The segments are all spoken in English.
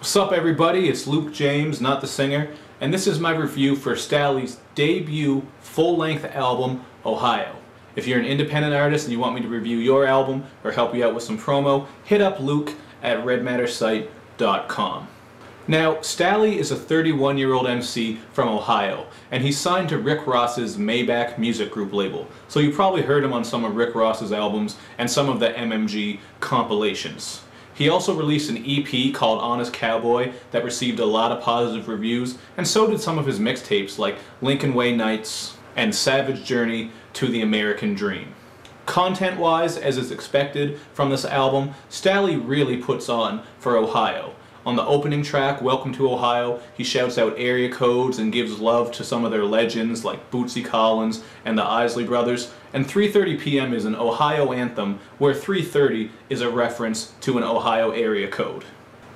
What's up everybody, it's Luke James, not the singer, and this is my review for Stalley's debut full-length album, Ohio. If you're an independent artist and you want me to review your album or help you out with some promo, hit up Luke at redmattersite.com. Now, Stalley is a 31-year-old MC from Ohio, and he's signed to Rick Ross's Maybach Music Group label, so you probably heard him on some of Rick Ross's albums and some of the MMG compilations. He also released an EP called Honest Cowboy that received a lot of positive reviews, and so did some of his mixtapes like Lincoln Way Nights and Savage Journey to the American Dream. Content-wise, as is expected from this album, Stalley really puts on for Ohio. On the opening track, Welcome to Ohio, he shouts out area codes and gives love to some of their legends like Bootsy Collins and the Isley Brothers, and 3:30 p.m. is an Ohio anthem where 3:30 is a reference to an Ohio area code.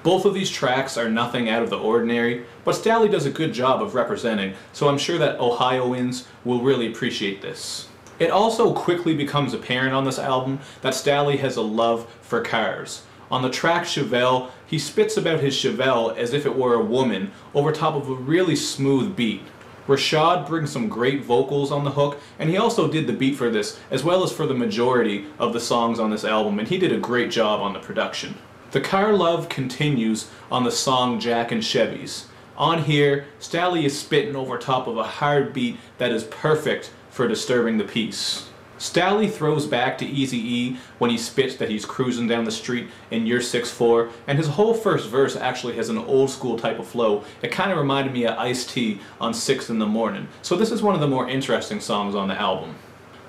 Both of these tracks are nothing out of the ordinary, but Stalley does a good job of representing, so I'm sure that Ohioans will really appreciate this. It also quickly becomes apparent on this album that Stalley has a love for cars. On the track Chevelle, he spits about his Chevelle as if it were a woman over top of a really smooth beat. Rashad brings some great vocals on the hook, and he also did the beat for this as well as for the majority of the songs on this album, and he did a great job on the production. The car love continues on the song Jack and Chevys. On here, Stalley is spitting over top of a hard beat that is perfect for disturbing the peace. Stalley throws back to Eazy-E when he spits that he's cruising down the street in You're 6'4", and his whole first verse actually has an old school type of flow. It kind of reminded me of Ice-T on 6 in the Morning. So this is one of the more interesting songs on the album.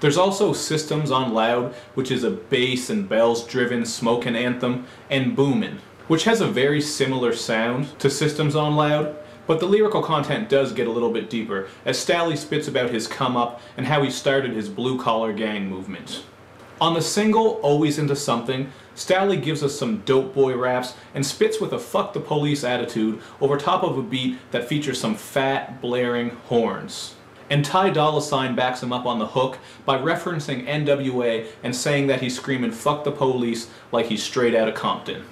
There's also Systems on Loud, which is a bass and bells driven smoking anthem, and Boomin', which has a very similar sound to Systems on Loud. But the lyrical content does get a little bit deeper, as Stalley spits about his come-up and how he started his blue-collar gang movement. On the single, Always Into Something, Stalley gives us some dope boy raps and spits with a fuck the police attitude over top of a beat that features some fat, blaring horns. And Ty Dolla $ign backs him up on the hook by referencing NWA and saying that he's screaming fuck the police like he's straight out of Compton.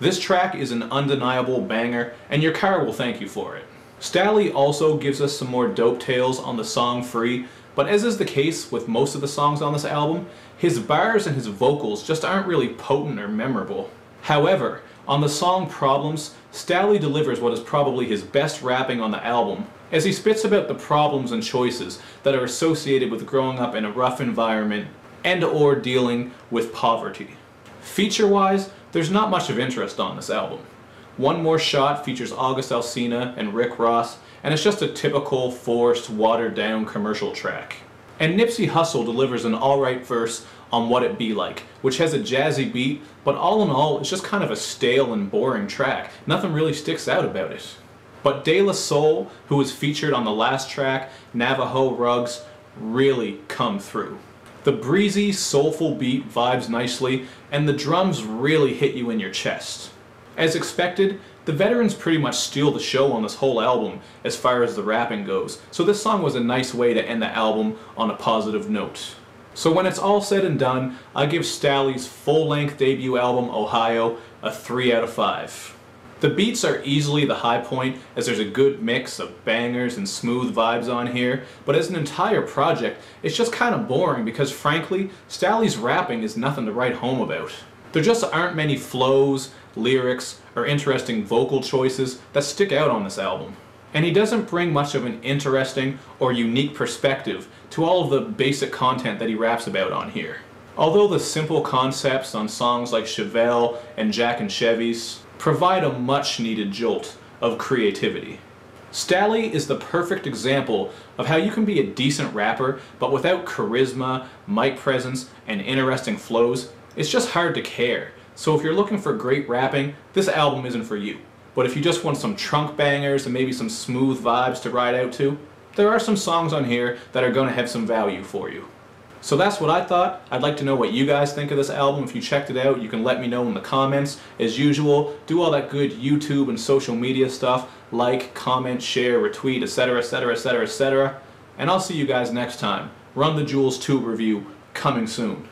This track is an undeniable banger, and your car will thank you for it. Stalley also gives us some more dope tales on the song Free, but as is the case with most of the songs on this album, his bars and his vocals just aren't really potent or memorable. However, on the song Problems, Stalley delivers what is probably his best rapping on the album, as he spits about the problems and choices that are associated with growing up in a rough environment and/or dealing with poverty. Feature-wise, there's not much of interest on this album. One More Shot features August Alsina and Rick Ross, and it's just a typical forced, watered-down commercial track. And Nipsey Hussle delivers an alright verse on What It Be Like, which has a jazzy beat, but all in all, it's just kind of a stale and boring track. Nothing really sticks out about it. But De La Soul, who was featured on the last track, Navajo Rugs, really come through. The breezy, soulful beat vibes nicely, and the drums really hit you in your chest. As expected, the veterans pretty much steal the show on this whole album as far as the rapping goes, so this song was a nice way to end the album on a positive note. So when it's all said and done, I give Stalley's full-length debut album, Ohio, a 3 out of 5. The beats are easily the high point, as there's a good mix of bangers and smooth vibes on here, but as an entire project, it's just kind of boring because frankly, Stalley's rapping is nothing to write home about. There just aren't many flows, lyrics, or interesting vocal choices that stick out on this album. And he doesn't bring much of an interesting or unique perspective to all of the basic content that he raps about on here. Although the simple concepts on songs like Chevelle and Jack and Chevys provide a much-needed jolt of creativity. Stalley is the perfect example of how you can be a decent rapper, but without charisma, mic presence, and interesting flows, it's just hard to care. So if you're looking for great rapping, this album isn't for you. But if you just want some trunk bangers and maybe some smooth vibes to ride out to, there are some songs on here that are going to have some value for you. So that's what I thought. I'd like to know what you guys think of this album. If you checked it out, you can let me know in the comments. As usual, do all that good YouTube and social media stuff. Like, comment, share, retweet, etc, etc, etc, etc. And I'll see you guys next time. Run the Jewels 2 review coming soon.